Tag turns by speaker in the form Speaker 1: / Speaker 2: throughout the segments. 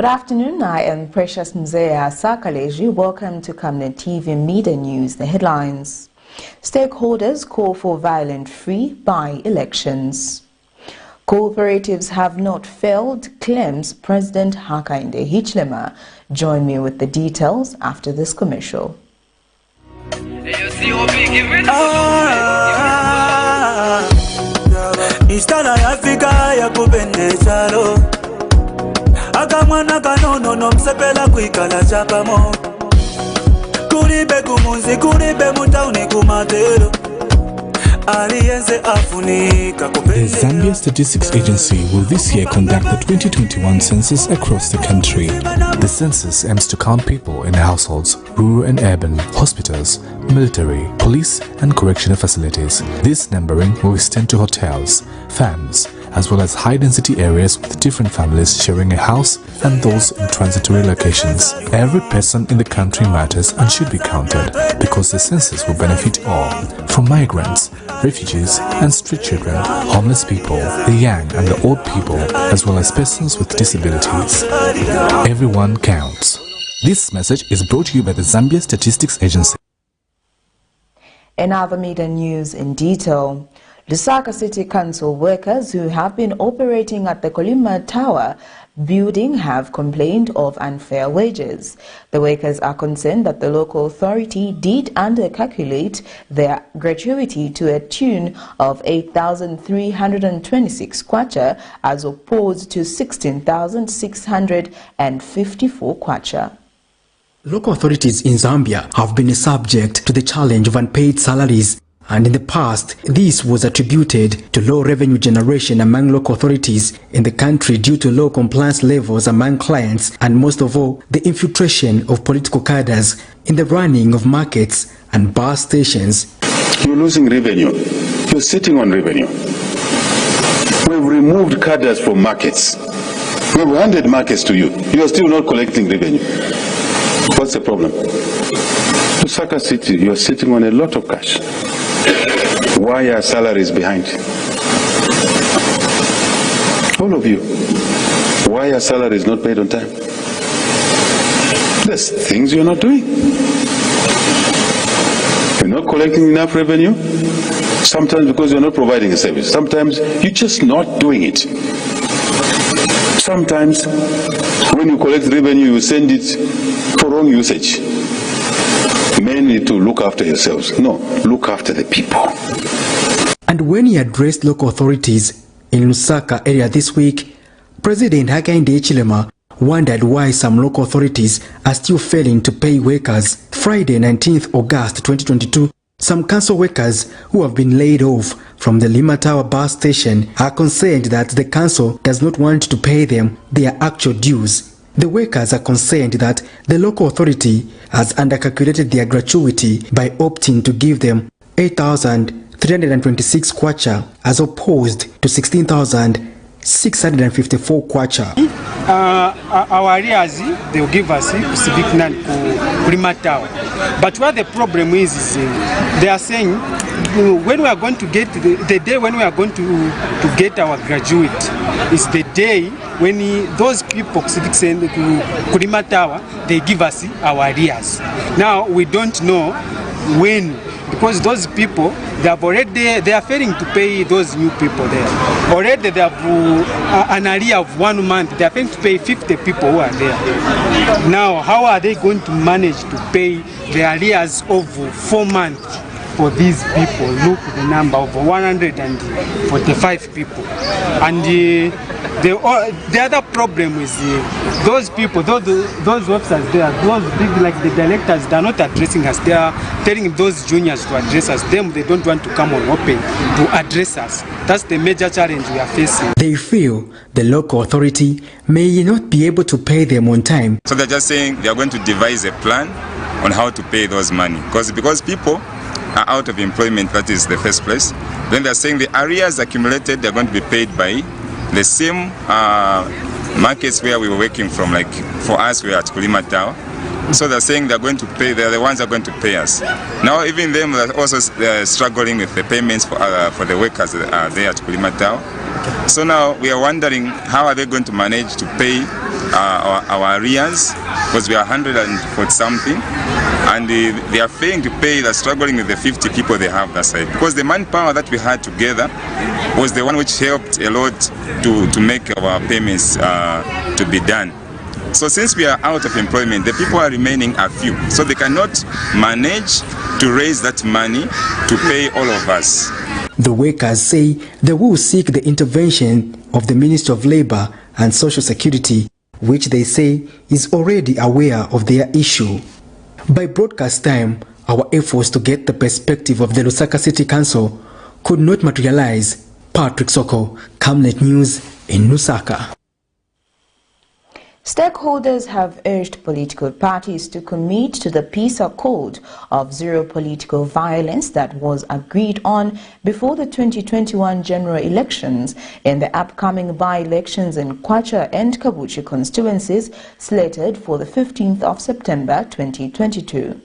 Speaker 1: Good afternoon, I am Precious Mzea Sakaleji. Welcome to Camnet TV Media News. The headlines. Stakeholders call for violent-free by-elections. Cooperatives have not failed, claims President HAKAINDE HICHILEMA. Join me with the details after this commercial.
Speaker 2: Akamwana kanono nomsepela kwikala chapamo Kuribe kumuzi kuribe mutauni kumatero
Speaker 3: The Zambia Statistics Agency will this year conduct the 2021 census across the country. The census aims to count people in households, rural and urban, hospitals, military, police and correctional facilities. This numbering will extend to hotels, farms, as well as high-density areas with different families sharing a house and those in transitory locations. Every person in the country matters and should be counted because the census will benefit all, from migrants, refugees and street children, homeless people, the young and the old people, as well as persons with disabilities. Everyone counts. This message is brought to you by the Zambia Statistics Agency.
Speaker 1: In other media news in detail, Lusaka City Council workers who have been operating at the Colima Tower building have complained of unfair wages. The workers are concerned that the local authority did under-calculate their gratuity to a tune of 8,326 kwacha as opposed to 16,654 kwacha.
Speaker 4: Local authorities in Zambia have been subject to the challenge of unpaid salaries, and in the past, this was attributed to low revenue generation among local authorities in the country due to low compliance levels among clients and, most of all, the infiltration of political cadres in the running of markets and bus stations.
Speaker 5: You're losing revenue. You're sitting on revenue. We've removed cadres from markets. We've handed markets to you. You are still not collecting revenue. What's the problem? Lusaka City, you're sitting on a lot of cash. Why are salaries behind? All of you. Why are salaries not paid on time? There's things you're not doing. You're not collecting enough revenue. Sometimes because you're not providing a service. Sometimes you're just not doing it. Sometimes when you collect revenue, you send it for wrong usage. Men need to look after yourselves. No, look after the people.
Speaker 4: And when he addressed local authorities in Lusaka area this week, President HAKAINDE HICHILEMA wondered why some local authorities are still failing to pay workers. Friday, 19th August 2022, some council workers who have been laid off from the Lima Tower bus station are concerned that the council does not want to pay them their actual dues. The workers are concerned that the local authority has undercalculated their gratuity by opting to give them 8,326 kwacha as opposed to 16,654 kwacha.
Speaker 6: Our areas, they will give us civic none for Lima Tower. But what the problem is they are saying when we are going to get the day when we are going to get our graduate is the day when those people civics and Lima Tower, they give us our arrears. Now we don't know when, because those people they are failing to pay those new people there. Already they have an arrear of 1 month. They are failing to pay 50 people who are there. Now how are they going to manage to pay the arrears of 4 months for these people? Look at the number of 145 people. And the other problem is those people, those officers there, those big like the directors, they are not addressing us. They are telling those juniors to address us. Them, they don't want to come on open to address us. That's the major challenge we are facing.
Speaker 4: They feel the local authority may not be able to pay them on time.
Speaker 7: So they're just saying they are going to devise a plan on how to pay those money. Because people are out of employment, that is the first place. Then they're saying the arrears accumulated, they're going to be paid by the same markets where we were working from. Like for us, we are at Colima Tower. So they're saying they're going to pay, they're the ones that are going to pay us. Now even them are also struggling with the payments for the workers that are there at Colima Tower. So now we are wondering how are they going to manage to pay our arrears, because we are 140 something, and they are failing to pay. They're struggling with the 50 people they have that side, because the manpower that we had together was the one which helped a lot to make our payments to be done. So since we are out of employment, the people are remaining a few, so they cannot manage to raise that money to pay all of us.
Speaker 4: The workers say they will seek the intervention of the Ministry of Labour and Social Security, which they say is already aware of their issue. By broadcast time, our efforts to get the perspective of the Lusaka City Council could not materialize. Patrick Soko, Camnet News in Lusaka.
Speaker 1: Stakeholders have urged political parties to commit to the peace accord of zero political violence that was agreed on before the 2021 general elections in the upcoming by-elections in Kwacha and Kabuchi constituencies slated for the 15th of September 2022.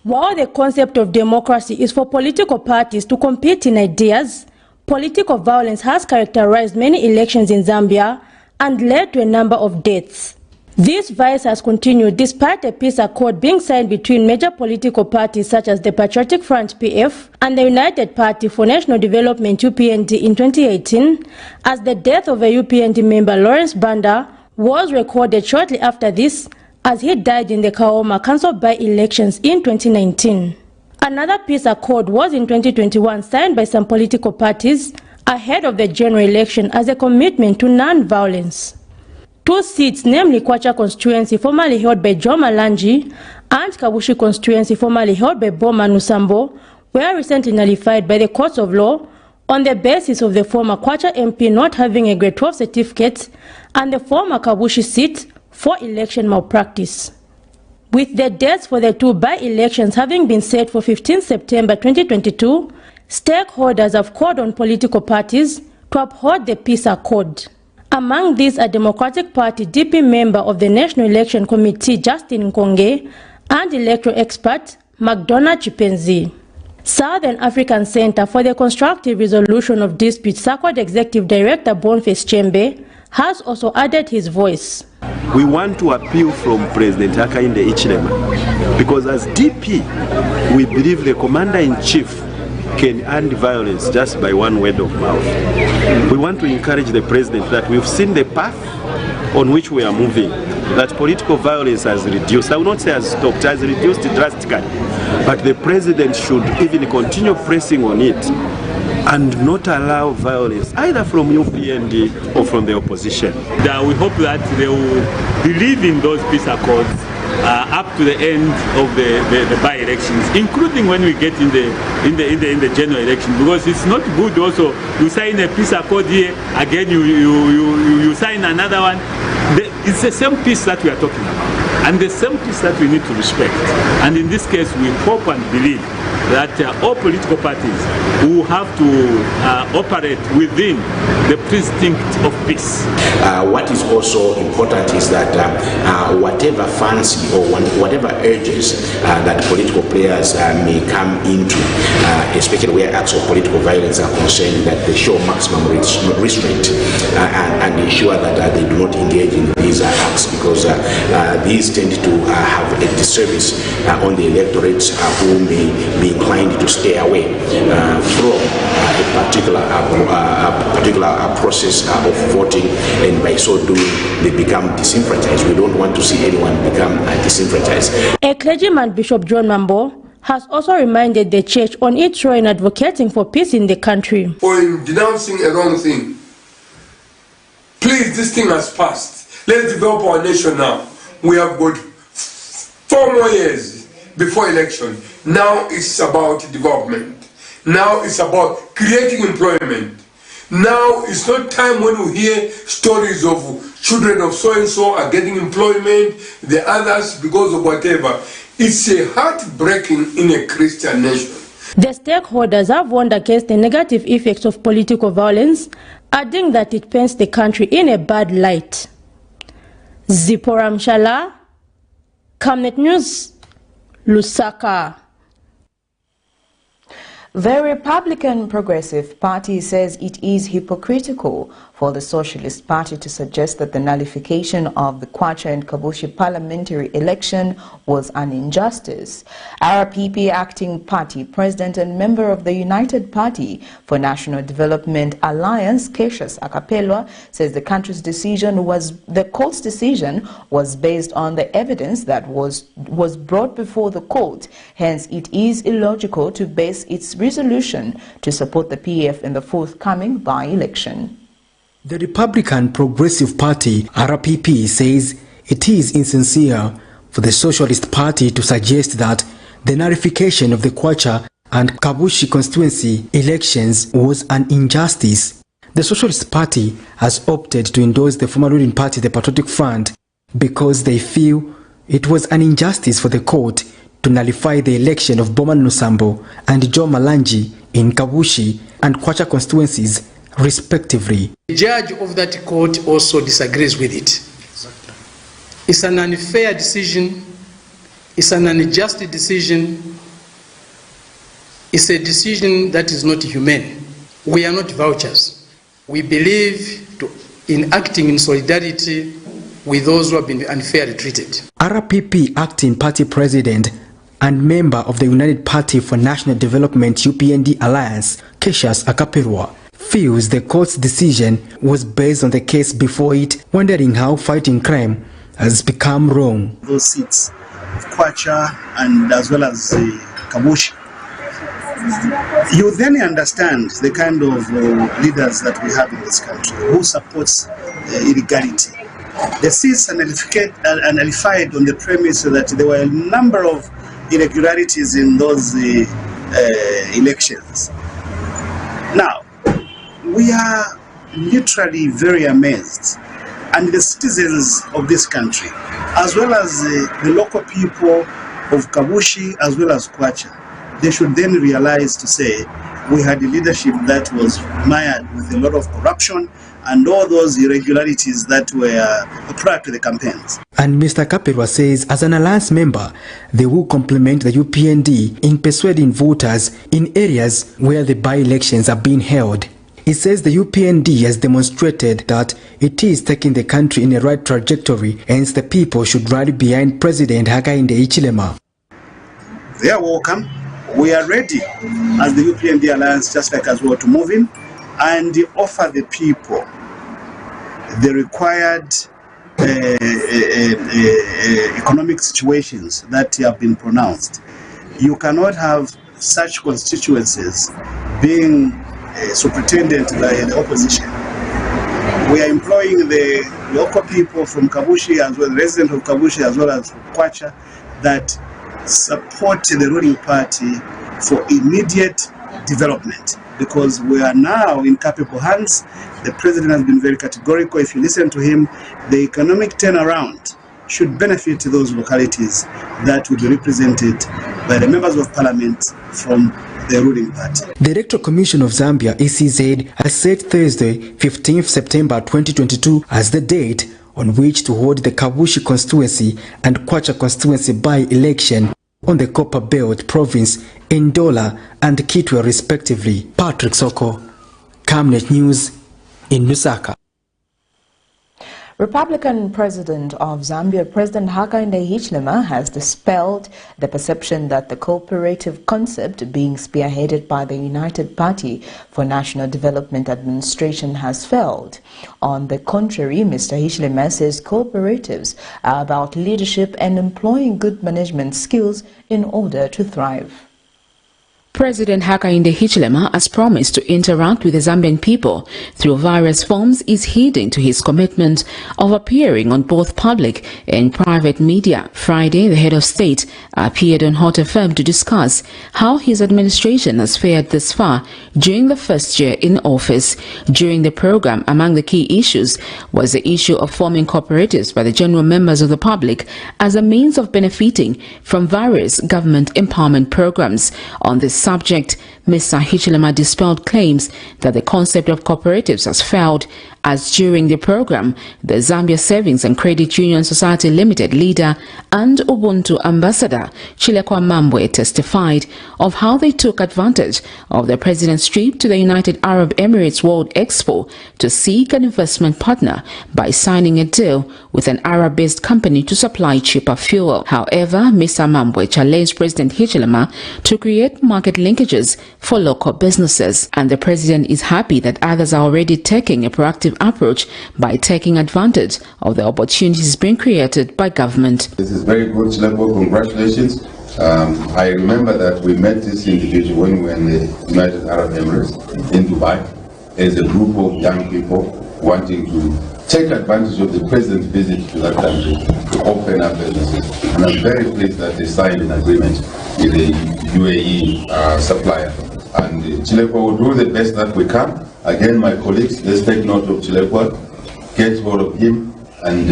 Speaker 8: While the concept of democracy is for political parties to compete in ideas, political violence has characterized many elections in Zambia and led to a number of deaths. This vice has continued despite a peace accord being signed between major political parties such as the Patriotic Front PF and the United Party for National Development UPND in 2018, as the death of a UPND member, Lawrence Banda, was recorded shortly after this, as he died in the Kaoma Council by-elections in 2019. Another peace accord was in 2021 signed by some political parties ahead of the general election as a commitment to non-violence. 2 seats, namely Kwacha constituency formerly held by John Malanji and Kabushi constituency formerly held by Boma Nusambo, were recently nullified by the courts of law on the basis of the former Kwacha MP not having a grade 12 certificate and the former Kabushi seat for election malpractice. With the dates for the 2 by-elections having been set for 15 September 2022, stakeholders have called on political parties to uphold the peace accord. Among these are Democratic Party DP member of the National Election Committee Justin Nkonge and electoral expert McDonald Chipenzi. Southern African Center for the Constructive Resolution of Disputes SACWAD Executive Director Boniface Chembe has also added his voice.
Speaker 9: We want to appeal from President HAKAINDE HICHILEMA, because as DP, we believe the Commander-in-Chief can end violence just by one word of mouth. We want to encourage the President that we've seen the path on which we are moving, that political violence has reduced. I will not say has stopped, has reduced drastically, but the President should even continue pressing on it and not allow violence either from UPND or from the opposition.
Speaker 10: We hope that they will believe in those peace accords up to the end of the by-elections, including when we get in the general election, because it's not good also you sign a peace accord here, again you sign another one. It's the same peace that we are talking about, and the same peace that we need to respect. And in this case, we hope and believe that all political parties will have to operate within the precinct of peace.
Speaker 11: What is also important is that whatever fancy or whatever urges that political players may come into, especially where acts of political violence are concerned, that they show maximum restraint and ensure that they do not engage in these acts, because these tend to have a disservice on the electorates who may be inclined to stay away from a particular process of voting, and by so doing they become disenfranchised. We don't want to see anyone become disenfranchised.
Speaker 8: A clergyman, Bishop John Mambo, has also reminded the church on its role in advocating for peace in the country.
Speaker 12: Or in denouncing a wrong thing. Please, this thing has passed. Let's develop our nation now. We have got 4 more years before election. Now it's about development. Now it's about creating employment. Now it's not time when we hear stories of children of so-and-so are getting employment, the others because of whatever. It's a heartbreaking in a Christian nation.
Speaker 8: The stakeholders have warned against the negative effects of political violence, adding that it paints the country in a bad light. Zipporah Mshala, Camnet News, Lusaka.
Speaker 1: The Republican Progressive Party says it is hypocritical for the Socialist Party to suggest that the nullification of the Kwacha and Kabushi parliamentary election was an injustice. RPP acting party president and member of the United Party for National Development Alliance, Cassius Akapelwa, says the court's decision was based on the evidence that was brought before the court. Hence, it is illogical to base its resolution to support the PF in the forthcoming by-election.
Speaker 4: The Republican Progressive Party, RPP, says it is insincere for the Socialist Party to suggest that the nullification of the Kwacha and Kabushi constituency elections was an injustice. The Socialist Party has opted to endorse the former ruling party, the Patriotic Front, because they feel it was an injustice for the court to nullify the election of Bowman Lusambo and Joe Malanji in Kabushi and Kwacha constituencies, respectively.
Speaker 13: The judge of that court also disagrees with it. It's an unfair decision, it's an unjust decision, it's a decision that is not humane. We are not vouchers. We believe in acting in solidarity with those who have been unfairly treated.
Speaker 4: RPP acting party president and member of the United Party for National Development UPND Alliance, Cassius Akapelwa, feels the court's decision was based on the case before it, wondering how fighting crime has become wrong.
Speaker 14: Those seats of Kwacha and as well as Kabushi, you then understand the kind of leaders that we have in this country who supports illegality. The seats are nullified on the premise that there were a number of irregularities in those elections. Now, we are literally very amazed, and the citizens of this country, as well as the local people of Kabushi, as well as Kwacha, they should then realize to say we had a leadership that was mired with a lot of corruption and all those irregularities that were prior to the campaigns.
Speaker 4: And Mr. Kapelwa says, as an alliance member, they will complement the UPND in persuading voters in areas where the by-elections are being held. He says the UPND has demonstrated that it is taking the country in a right trajectory, hence the people should rally behind President HAKAINDE HICHILEMA.
Speaker 14: They are welcome. We are ready as the UPND Alliance, just like as well, to move in and offer the people the required economic situations that have been pronounced. You cannot have such constituencies being superintended by the opposition. We are employing the local people from Kabushi, as well as residents of Kabushi, as well as Kwacha, that support the ruling party for immediate development, because we are now in capable hands. The president has been very categorical. If you listen to him, the economic turnaround should benefit those localities that will be represented by the members of parliament from the ruling party.
Speaker 4: The Electoral Commission of Zambia, ECZ, has set Thursday, 15th September 2022 as the date on which to hold the Kabushi constituency and Kwacha constituency by-election on the Copper Belt province in Ndola and Kitwe respectively. Patrick Soko, Camnet News in Lusaka.
Speaker 1: Republican President of Zambia, President HAKAINDE HICHILEMA, has dispelled the perception that the cooperative concept being spearheaded by the United Party for National Development Administration has failed. On the contrary, Mr. HICHILEMA says cooperatives are about leadership and employing good management skills in order to thrive.
Speaker 15: President HAKAINDE HICHILEMA has promised to interact with the Zambian people through various forms is heeding to his commitment of appearing on both public and private media. Friday, the head of state appeared on Hot FM to discuss how his administration has fared thus far during the first year in office. During the program, among the key issues was the issue of forming cooperatives by the general members of the public as a means of benefiting from various government empowerment programs. On this subject, Mr. HICHILEMA dispelled claims that the concept of cooperatives has failed, as during the program, the Zambia Savings and Credit Union Society Limited leader and Ubuntu ambassador Chilekwa Mambwe testified of how they took advantage of the president's trip to the United Arab Emirates World Expo to seek an investment partner by signing a deal with an Arab-based company to supply cheaper fuel. However, Mr. Mambwe challenged President HICHILEMA to create market linkages for local businesses, and the president is happy that others are already taking a proactive approach by taking advantage of the opportunities being created by government.
Speaker 5: This is very good, Chilepo. Congratulations. I remember that we met this individual when we were in the United Arab Emirates in Dubai as a group of young people wanting to take advantage of the president's visit to that country to open up businesses. And I'm very pleased that they signed an agreement with the UAE supplier. And Chilepo will do the best that we can. Again, my colleagues, let's take note of Chilekwa, get hold of him and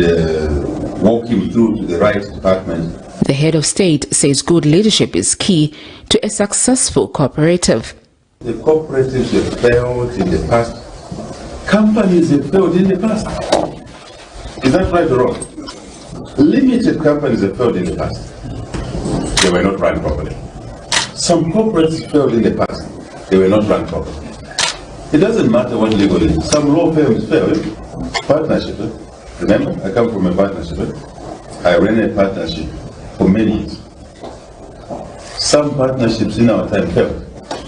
Speaker 5: walk him through to the right department.
Speaker 15: The head of state says good leadership is key to a successful cooperative.
Speaker 5: The cooperatives have failed in the past. Companies have failed in the past. Is that right or wrong? Limited companies have failed in the past. They were not run properly. Some cooperatives failed in the past. They were not run properly. It doesn't matter what legal is. Some law firms fail. Partnership. Remember, I come from a partnership. I ran a partnership for many years. Some partnerships in our time failed.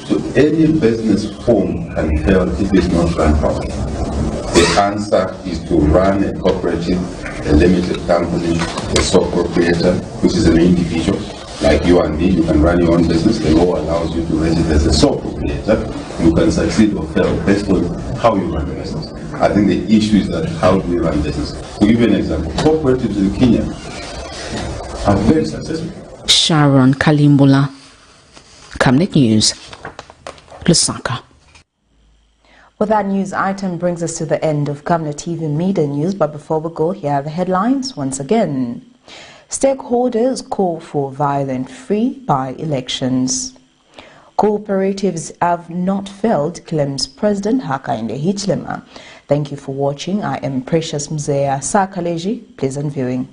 Speaker 5: So any business form can fail if it's not run properly. The answer is to run a cooperative, a limited company, a sole proprietor, which is an individual. Like you and me, you can run your own business. The law allows you to register as a sole proprietor. You can succeed or fail based on how you run the business. I think the issue is that how do we run business? To give you an example, cooperatives in Kenya are very successful.
Speaker 15: Sharon Kalimbula, Camnet News, Lusaka.
Speaker 1: Well, that news item brings us to the end of Camnet TV Media News, but before we go, here are the headlines once again. Stakeholders call for violence-free by-elections. Cooperatives have not failed, claims President HAKAINDE HICHILEMA. Thank you for watching. I am Precious Mzea Sakaleji. Pleasant viewing.